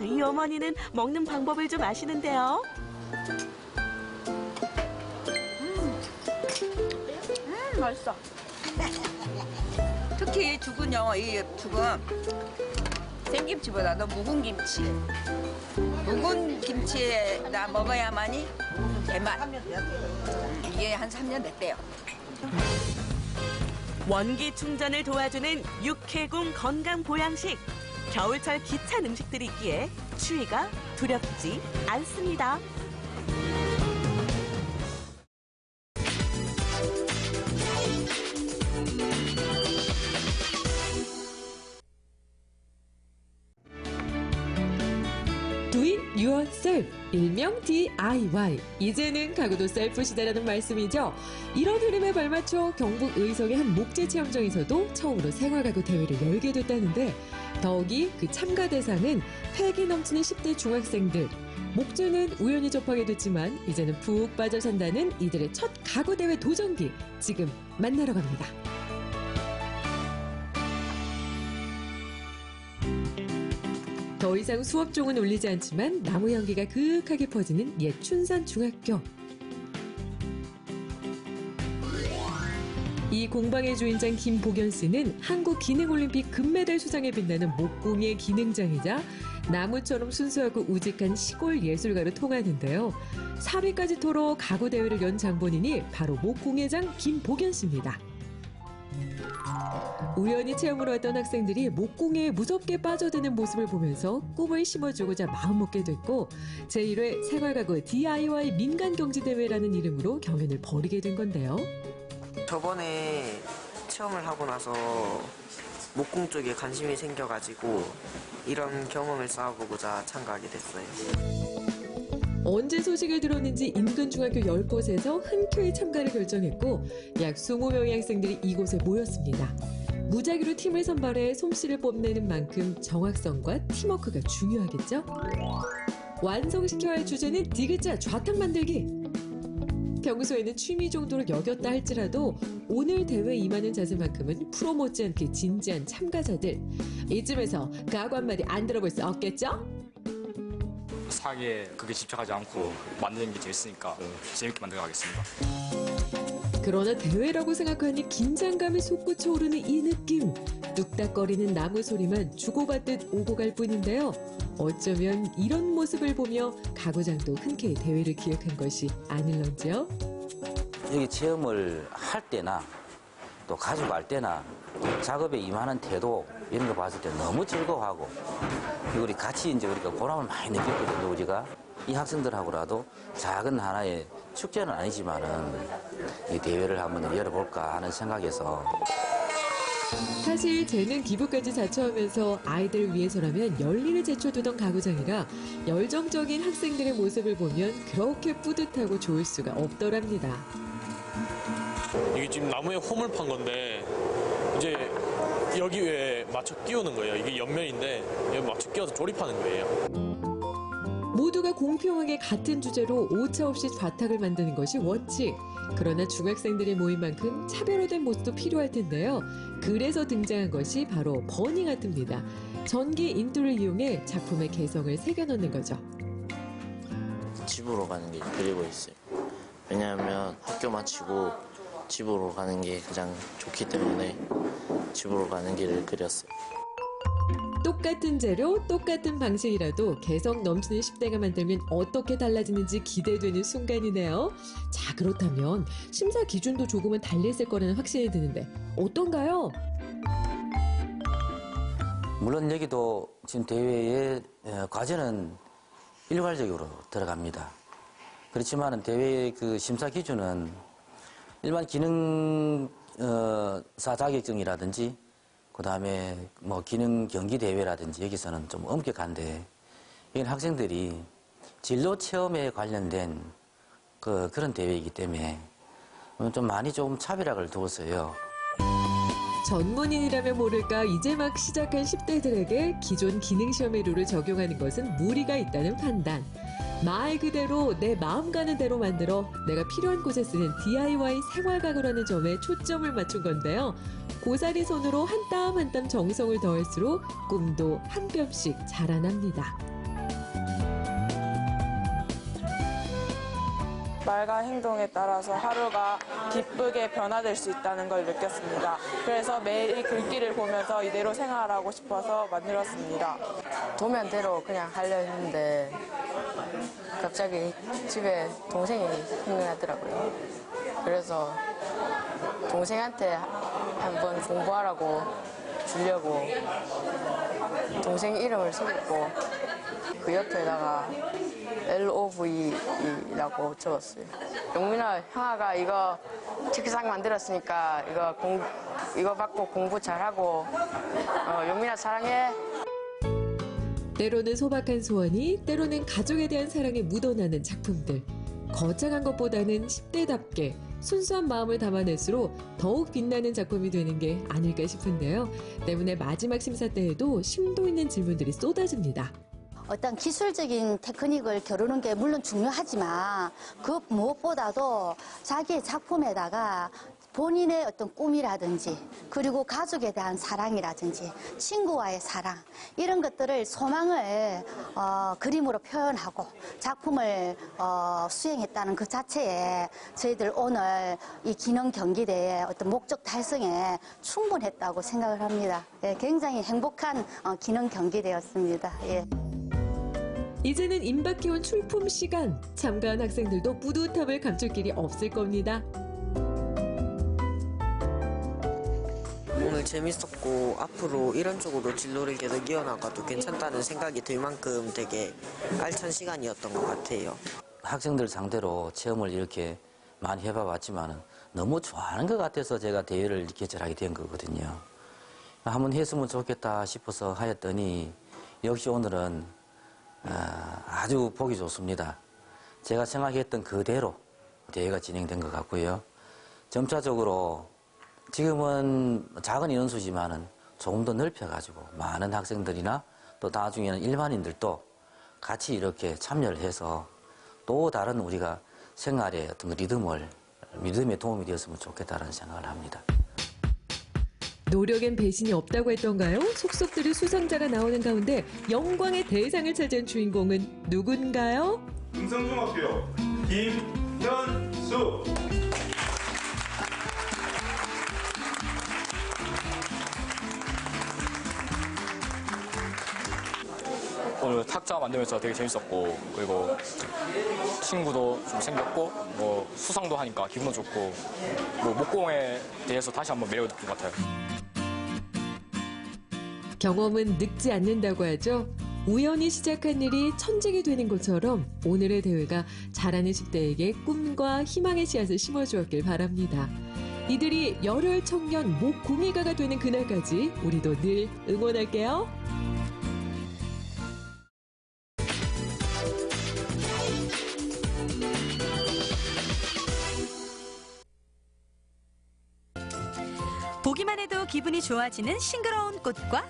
이 어머니는 먹는 방법을 좀 아시는데요. 맛있어. 특히 죽은요, 이 죽은 생김치보다도 묵은 김치. 묵은 김치에다 먹어야만이 제맛. 이게 한 3년 됐대요. 원기 충전을 도와주는 육해공 건강 보양식. 겨울철 기찬 음식들이 있기에 추위가 두렵지 않습니다. 두인 yourself, 일명 DIY. 이제는 가구도 셀프 시대라는 말씀이죠. 이런 흐름에 발맞춰 경북 의성의 한 목재 체험장에서도 처음으로 생활가구 대회를 열게 됐다는데 더욱이 그 참가 대상은 패기 넘치는 10대 중학생들. 목재는 우연히 접하게 됐지만 이제는 푹 빠져 산다는 이들의 첫 가구 대회 도전기 지금 만나러 갑니다. 더 이상 수업종은 울리지 않지만 나무 향기가 그윽하게 퍼지는 옛 춘산중학교. 이 공방의 주인장 김복연 씨는 한국기능올림픽 금메달 수상에 빛나는 목공의 기능장이자 나무처럼 순수하고 우직한 시골 예술가로 통하는데요. 4회까지 토로 가구 대회를 연 장본인이 바로 목공의 장 김복연 씨입니다. 우연히 체험을 왔던 학생들이 목공에 무섭게 빠져드는 모습을 보면서 꿈을 심어주고자 마음먹게 됐고 제1회 생활가구 DIY 민간경지대회라는 이름으로 경연을 벌이게 된 건데요. 저번에 체험을 하고 나서 목공 쪽에 관심이 생겨가지고 이런 경험을 쌓아보고자 참가하게 됐어요. 언제 소식을 들었는지 인근 중학교 10곳에서 흔쾌히 참가를 결정했고 약 20명의 학생들이 이곳에 모였습니다. 무작위로 팀을 선발해 솜씨를 뽐내는 만큼 정확성과 팀워크가 중요하겠죠? 완성시켜야 할 주제는 디귿자 좌탁 만들기. 평소에는 취미 정도로 여겼다 할지라도 오늘 대회에 임하는 자세만큼은 프로 못지않게 진지한 참가자들. 이쯤에서 각오 한마디 안 들어볼 수 없겠죠? 사기에 그게 집착하지 않고 만드는 게 재밌으니까 재밌게 만들어가겠습니다. 그러나 대회라고 생각하니 긴장감이 솟구쳐 오르는 이 느낌. 뚝딱거리는 나무 소리만 주고받듯 오고 갈 뿐인데요. 어쩌면 이런 모습을 보며 가구장도 흔쾌히 대회를 기획한 것이 아닐런지요. 여기 체험을 할 때나 또 가져갈 때나 작업에 임하는 태도 이런 거 봤을 때 너무 즐거워하고 우리 같이 이제 우리가 보람을 많이 느꼈거든요. 우리가 이 학생들하고라도 작은 하나의 축제는 아니지만은 이 대회를 한번 열어볼까 하는 생각에서. 사실 재능 기부까지 자처하면서 아이들을 위해서라면 열일을 제쳐두던 가구장이라 열정적인 학생들의 모습을 보면 그렇게 뿌듯하고 좋을 수가 없더랍니다. 이게 지금 나무에 홈을 판 건데 이제 여기에 맞춰 끼우는 거예요. 이게 옆면인데 여기 맞춰 끼워서 조립하는 거예요. 모두가 공평하게 같은 주제로 오차 없이 좌탁을 만드는 것이 원칙. 그러나 중학생들이 모인 만큼 차별화된 모습도 필요할 텐데요. 그래서 등장한 것이 바로 버닝 아트입니다. 전기 인도를 이용해 작품의 개성을 새겨넣는 거죠. 집으로 가는 게 그리고 있어요. 왜냐하면 학교 마치고 집으로 가는 게 가장 좋기 때문에 집으로 가는 길을 그렸어요. 똑같은 재료, 똑같은 방식이라도 개성 넘치는 10대가 만들면 어떻게 달라지는지 기대되는 순간이네요. 자, 그렇다면 심사 기준도 조금은 달렸을 거라는 확신이 드는데 어떤가요? 물론 여기도 지금 대회에 과제는 일괄적으로 들어갑니다. 그렇지만 대회 그 심사 기준은 일반 기능사 자격증이라든지 그다음에 뭐 기능 경기 대회라든지 여기서는 좀 엄격한데 이건 학생들이 진로 체험에 관련된 그런 대회이기 때문에 좀 많이 좀 차별화를 두었어요. 전문인이라면 모를까 이제 막 시작한 10대들에게 기존 기능시험의 룰을 적용하는 것은 무리가 있다는 판단. 말 그대로 내 마음 가는 대로 만들어 내가 필요한 곳에 쓰는 DIY 생활가구라는 점에 초점을 맞춘 건데요. 고사리 손으로 한 땀 한 땀 정성을 더할수록 꿈도 한 뼘씩 자라납니다. 말과 행동에 따라서 하루가 기쁘게 변화될 수 있다는 걸 느꼈습니다. 그래서 매일 이 글귀를 보면서 이대로 생활하고 싶어서 만들었습니다. 도면대로 그냥 하려 했는데 갑자기 집에 동생이 생각나더라고요. 그래서 동생한테 한번 공부하라고 주려고 동생 이름을 써줬고 그 옆에다가 LOVE라고 적었어요. 용민아, 형아가 이거 책상 만들었으니까 이거 받고 공부 잘하고 용민아 사랑해. 때로는 소박한 소원이, 때로는 가족에 대한 사랑이 묻어나는 작품들. 거창한 것보다는 10대답게 순수한 마음을 담아낼수록 더욱 빛나는 작품이 되는 게 아닐까 싶은데요. 때문에 마지막 심사 때에도 심도 있는 질문들이 쏟아집니다. 어떤 기술적인 테크닉을 겨루는 게 물론 중요하지만 그 무엇보다도 자기의 작품에다가 본인의 어떤 꿈이라든지 그리고 가족에 대한 사랑이라든지 친구와의 사랑 이런 것들을 소망을 그림으로 표현하고 작품을 수행했다는 그 자체에 저희들 오늘 이 기능 경기대의 어떤 목적 달성에 충분했다고 생각을 합니다. 예, 굉장히 행복한 기능 경기대였습니다. 예. 이제는 임박해온 출품 시간. 참가한 학생들도 뿌듯함을 감출 길이 없을 겁니다. 오늘 재밌었고 앞으로 이런 쪽으로 진로를 계속 이어나가도 괜찮다는 생각이 들 만큼 되게 알찬 시간이었던 것 같아요. 학생들 상대로 체험을 이렇게 많이 해봐봤지만 너무 좋아하는 것 같아서 제가 대회를 개최하게 된 거거든요. 한번 했으면 좋겠다 싶어서 하였더니 역시 오늘은 아주 보기 좋습니다. 제가 생각했던 그대로 대회가 진행된 것 같고요. 점차적으로 지금은 작은 인원수지만은 조금 더 넓혀가지고 많은 학생들이나 또 나중에는 일반인들도 같이 이렇게 참여를 해서 또 다른 우리가 생활의 어떤 리듬에 도움이 되었으면 좋겠다는 생각을 합니다. 노력엔 배신이 없다고 했던가요? 속속들이 수상자가 나오는 가운데 영광의 대상을 차지한 주인공은 누군가요? 금성중학교 김현수. 오늘 탁자 만들면서 되게 재밌었고, 그리고 친구도 좀 생겼고, 뭐 수상도 하니까 기분도 좋고, 뭐 목공에 대해서 다시 한번 매력을 느낀 것 같아요. 경험은 늙지 않는다고 하죠. 우연히 시작한 일이 천직이 되는 것처럼 오늘의 대회가 잘하는 10대에게 꿈과 희망의 씨앗을 심어주었길 바랍니다. 이들이 열혈 청년 목공이가가 되는 그날까지 우리도 늘 응원할게요. 보기만 해도 기분이 좋아지는 싱그러운 꽃과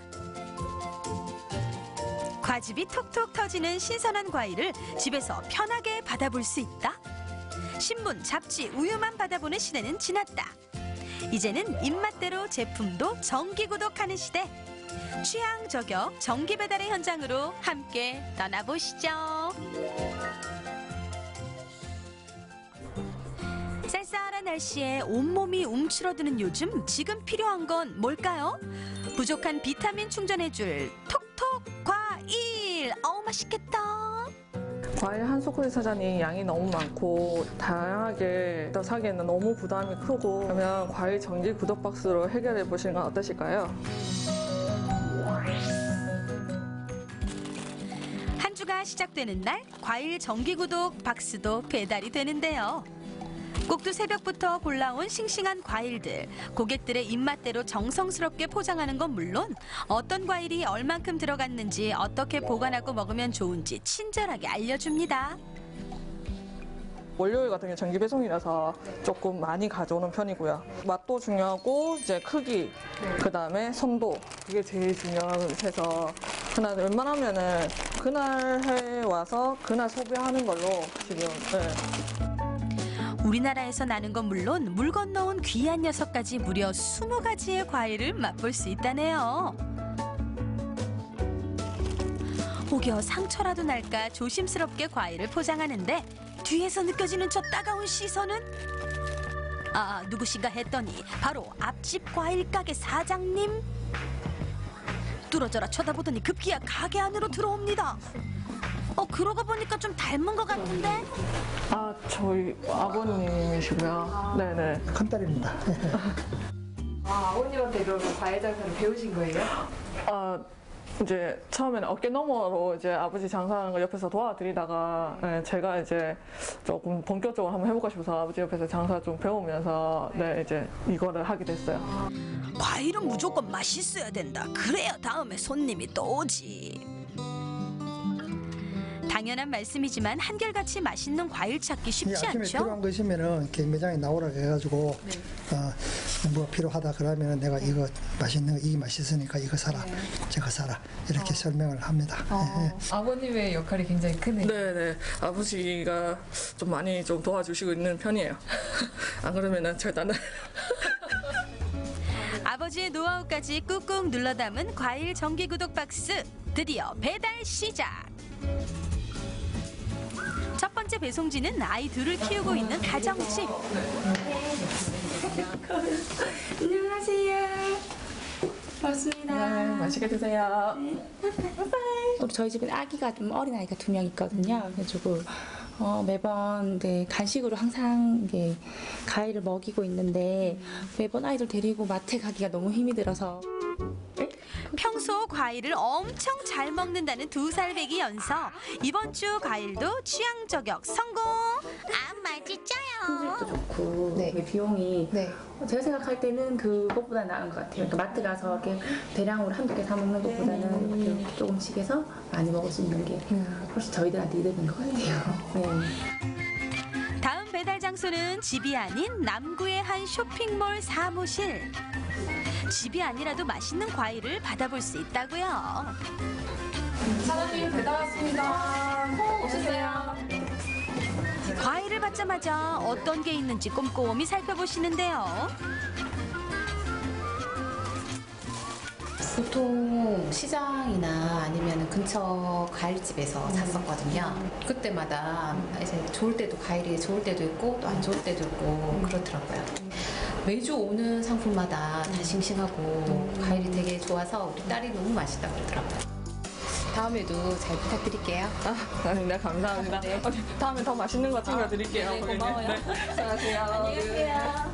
과즙이 톡톡 터지는 신선한 과일을 집에서 편하게 받아볼 수 있다. 신문, 잡지, 우유만 받아보는 시대는 지났다. 이제는 입맛대로 제품도 정기 구독하는 시대. 취향 저격 정기 배달의 현장으로 함께 떠나보시죠. 쌀쌀한 날씨에 온몸이 움츠러드는 요즘 지금 필요한 건 뭘까요? 부족한 비타민 충전해줄 톡톡 과일. 어우 맛있겠다. 과일 한 소쿠리 사자니 양이 너무 많고 다양하게 사기에는 너무 부담이 크고 그러면 과일 정기 구독 박스로 해결해 보시는 건 어떠실까요? 한 주가 시작되는 날 과일 정기 구독 박스도 배달이 되는데요. 꼭두 새벽부터 골라온 싱싱한 과일들, 고객들의 입맛대로 정성스럽게 포장하는 건 물론 어떤 과일이 얼만큼 들어갔는지 어떻게 보관하고 먹으면 좋은지 친절하게 알려줍니다. 월요일 같은 경우 정기 배송이라서 조금 많이 가져오는 편이고요. 맛도 중요하고 이제 크기, 그다음에 선도 그게 제일 중요해서 그날 웬만하면은 그날 해 와서 그날 소비하는 걸로 지금. 네. 우리나라에서 나는 건 물론 물 건너온 귀한 녀석까지 무려 20가지의 과일을 맛볼 수 있다네요. 혹여 상처라도 날까 조심스럽게 과일을 포장하는데 뒤에서 느껴지는 저 따가운 시선은? 아, 누구신가 했더니 바로 앞집 과일 가게 사장님? 뚫어져라 쳐다보더니 급기야 가게 안으로 들어옵니다. 그러고 보니까 좀 닮은 것 같은데? 아, 저희 아버님이시고요. 네네. 큰딸입니다. 아버님한테 그러면 과일 장사를 배우신 거예요? 이제 처음에는 어깨 너머로 이제 아버지 장사하는 걸 옆에서 도와드리다가 제가 이제 조금 본격적으로 한번 해볼까 싶어서 아버지 옆에서 장사 좀 배우면서 이제 이거를 하게 됐어요. 과일은 무조건 맛있어야 된다. 그래야 다음에 손님이 또 오지. 당연한 말씀이지만 한결같이 맛있는 과일 찾기 쉽지 아침에 않죠? 필요한 거 있으면은 이렇게 매장에 나오라 해가지고 뭐 필요하다 그러면은 내가 이거 맛있는 거 이게 맛있으니까 이거 사라 저거 사라 이렇게 설명을 합니다. 예. 아버님의 역할이 굉장히 크네요. 네네. 아버지가 좀 많이 좀 도와주시고 있는 편이에요. 안 그러면은 절단을. 아버지의 노하우까지 꾹꾹 눌러 담은 과일 정기구독 박스. 드디어 배달 시작. 첫 번째 배송지는 아이 둘을 키우고 있는 가정집. 안녕하세요. 반갑습니다. 네, 맛있게 드세요. 우리 저희 집은 아기가 좀 어린 아이가 2명 있거든요. 그래가지고 매번 간식으로 항상 과일을 먹이고 있는데 매번 아이들 데리고 마트에 가기가 너무 힘이 들어서. 평소 과일을 엄청 잘 먹는다는 2살 배기 연서. 이번 주 과일도 취향 저격 성공. 품질도 좋고 비용이 제가 생각할 때는 그것보다 나은 것 같아요. 그러니까 마트 가서 이렇게 대량으로 한두 개 사 먹는 것보다는 이렇게 조금씩 해서 많이 먹을 수 있는 게 훨씬 저희들한테 이득인 것 같아요. 다음 배달 장소는 집이 아닌 남구의 한 쇼핑몰 사무실. 집이 아니라도 맛있는 과일을 받아볼 수 있다고요. 사장님 배달 왔습니다. 오셨어요? 과일을 받자마자 어떤 게 있는지 꼼꼼히 살펴보시는데요. 보통 시장이나 아니면 근처 과일집에서 샀었거든요. 그때마다 이제 좋을 때도 과일이 좋을 때도 있고 또 안 좋을 때도 있고 그렇더라고요. 매주 오는 상품마다 다 싱싱하고 과일이 되게 좋아서 우리 딸이 너무 맛있다 그러더라고요. 다음에도 잘 부탁드릴게요. 네, 감사합니다. 다음에 더 맛있는 거 챙겨드릴게요. 네, 고마워요. 안녕하세요. 안녕히 계세요.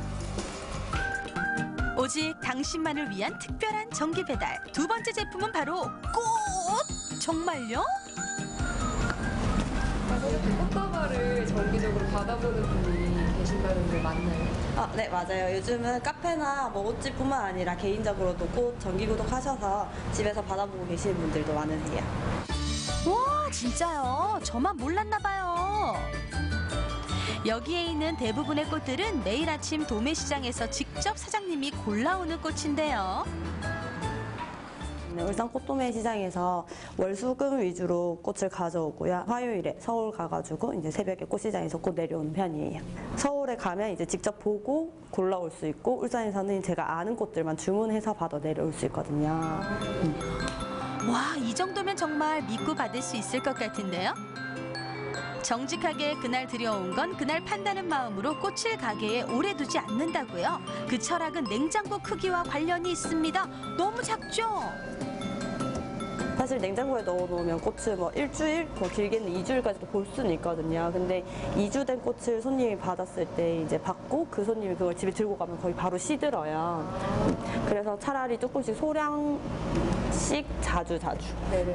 오직 당신만을 위한 특별한 정기 배달. 두 번째 제품은 바로 꽃! 정말요? 이렇게 꽃다발을 정기적으로 받아보는 분이 계신다는 게 맞나요? 네, 맞아요. 요즘은 카페나 뭐 옷집뿐만 아니라 개인적으로도 꽃 정기 구독하셔서 집에서 받아보고 계시는 분들도 많으세요. 와, 진짜요? 저만 몰랐나 봐요. 여기에 있는 대부분의 꽃들은 매일 아침 도매시장에서 직접 사장님이 골라오는 꽃인데요. 울산 꽃도매 시장에서 월수금 위주로 꽃을 가져오고요. 화요일에 서울 가가지고 이제 새벽에 꽃시장에서 꽃 내려오는 편이에요. 서울에 가면 이제 직접 보고 골라올 수 있고 울산에서는 제가 아는 꽃들만 주문해서 받아 내려올 수 있거든요. 와, 이 정도면 정말 믿고 받을 수 있을 것 같은데요? 정직하게 그날 들여온 건 그날 판다는 마음으로 꽃을 가게에 오래 두지 않는다고요. 그 철학은 냉장고 크기와 관련이 있습니다. 너무 작죠? 사실 냉장고에 넣어놓으면 꽃을 뭐 일주일, 뭐 길게는 2주일까지도 볼 수는 있거든요. 근데 2주 된 꽃을 손님이 받았을 때 이제 받고 그 손님이 그걸 집에 들고 가면 거의 바로 시들어요. 그래서 차라리 조금씩 소량씩 자주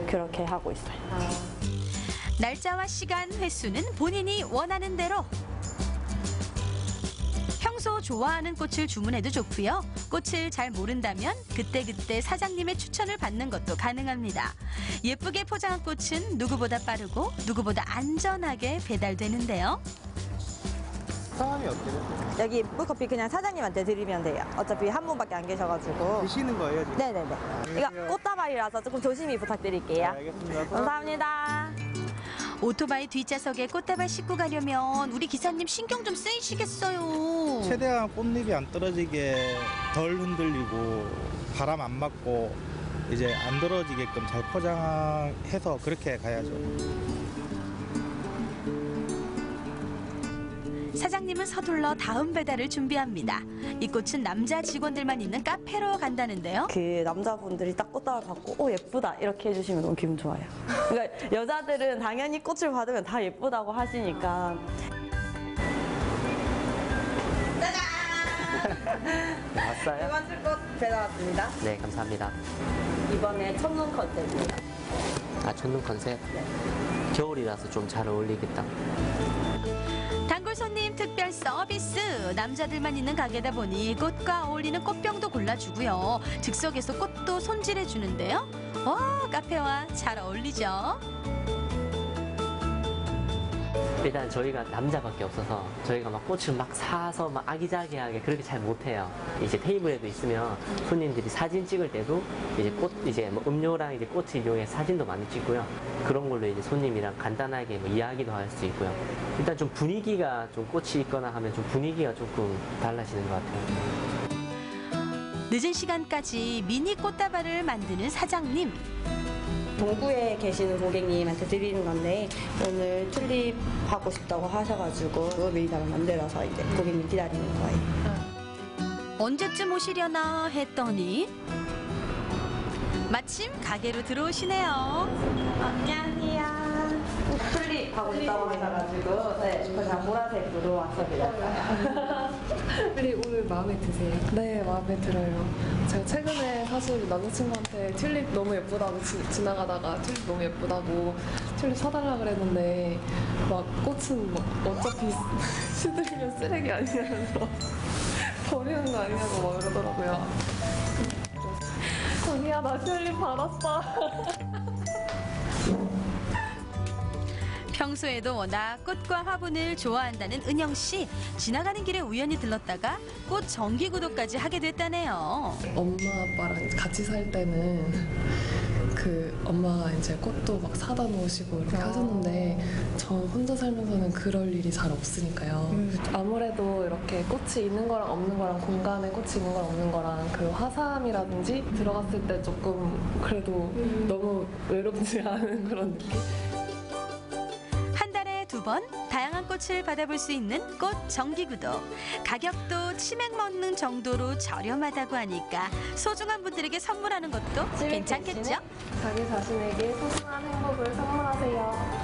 그렇게 하고 있어요. 날짜와 시간, 횟수는 본인이 원하는 대로. 평소 좋아하는 꽃을 주문해도 좋고요. 꽃을 잘 모른다면 그때그때 사장님의 추천을 받는 것도 가능합니다. 예쁘게 포장한 꽃은 누구보다 빠르고 누구보다 안전하게 배달되는데요. 성함이 어떻게 되세요? 여기 물커피 그냥 사장님한테 드리면 돼요. 어차피 한 분밖에 안 계셔가지고. 드시는 거예요, 지금? 네네네. 이거 꽃다발이라서 조금 조심히 부탁드릴게요. 네, 알겠습니다. 감사합니다. 오토바이 뒷좌석에 꽃다발 싣고 가려면 우리 기사님 신경 좀 쓰이시겠어요. 최대한 꽃잎이 안 떨어지게 덜 흔들리고 바람 안 맞고 이제 안 떨어지게끔 잘 포장해서 그렇게 가야죠. 사장님은 서둘러 다음 배달을 준비합니다. 이 꽃은 남자 직원들만 있는 카페로 간다는데요. 그 남자분들이 딱 꽃다발 받고 예쁘다 이렇게 해주시면 너무 기분 좋아요. 그러니까 여자들은 당연히 꽃을 받으면 다 예쁘다고 하시니까. 왔어요? 이번 줄꽃 배달 왔습니다. 네, 감사합니다. 이번에 첫눈 컨셉입니다. 첫눈 컨셉? 겨울이라서 좀 잘 어울리겠다. 단골 손님 특별 서비스. 남자들만 있는 가게다 보니 꽃과 어울리는 꽃병도 골라주고요. 즉석에서 꽃도 손질해주는데요. 와, 카페와 잘 어울리죠? 일단 저희가 남자밖에 없어서 저희가 막 꽃을 막 사서 막 아기자기하게 그렇게 잘 못해요. 이제 테이블에도 있으면 손님들이 사진 찍을 때도 이제 꽃, 이제 뭐 음료랑 이제 꽃을 이용해 사진도 많이 찍고요. 그런 걸로 이제 손님이랑 간단하게 뭐 이야기도 할 수 있고요. 일단 좀 분위기가 좀 꽃이 있거나 하면 좀 분위기가 조금 달라지는 것 같아요. 늦은 시간까지 미니 꽃다발을 만드는 사장님. 동구에 계시는 고객님한테 드리는 건데 오늘 튤립 하고 싶다고 하셔가지고 미니다발 만들어서 이제 고객님 기다리는 거예요. 언제쯤 오시려나 했더니 마침 가게로 들어오시네요. 안녕하세요. 튤립 하고 싶다고 하셔가지고 그냥 보라색으로 왔습니다. 튤립 오늘 마음에 드세요? 네, 마음에 들어요. 제가 최근에 사실 남자친구한테 튤립 너무 예쁘다고 지나가다가 튤립 너무 예쁘다고 튤립 사달라 그랬는데 막 꽃은 막 어차피 시들면 쓰레기 아니냐면서 버리는 거 아니냐고 막 그러더라고요. 자기야, 나 튤립 받았어. 평소에도 워낙 꽃과 화분을 좋아한다는 은영 씨. 지나가는 길에 우연히 들렀다가 꽃 정기 구독까지 하게 됐다네요. 엄마 아빠랑 같이 살 때는 그 엄마가 이제 꽃도 막 사다 놓으시고 이렇게 하셨는데 저 혼자 살면서는 그럴 일이 잘 없으니까요. 아무래도 이렇게 꽃이 있는 거랑 없는 거랑 공간에 꽃이 있는 거랑 없는 거랑 그 화사함이라든지 들어갔을 때 조금 그래도 너무 외롭지 않은 그런 느낌? 한 달에 2번 다양한 꽃을 받아볼 수 있는 꽃 정기구독. 가격도 치맥 먹는 정도로 저렴하다고 하니까 소중한 분들에게 선물하는 것도 괜찮겠죠? 자기 자신에게 소중한 행복을 선물하세요.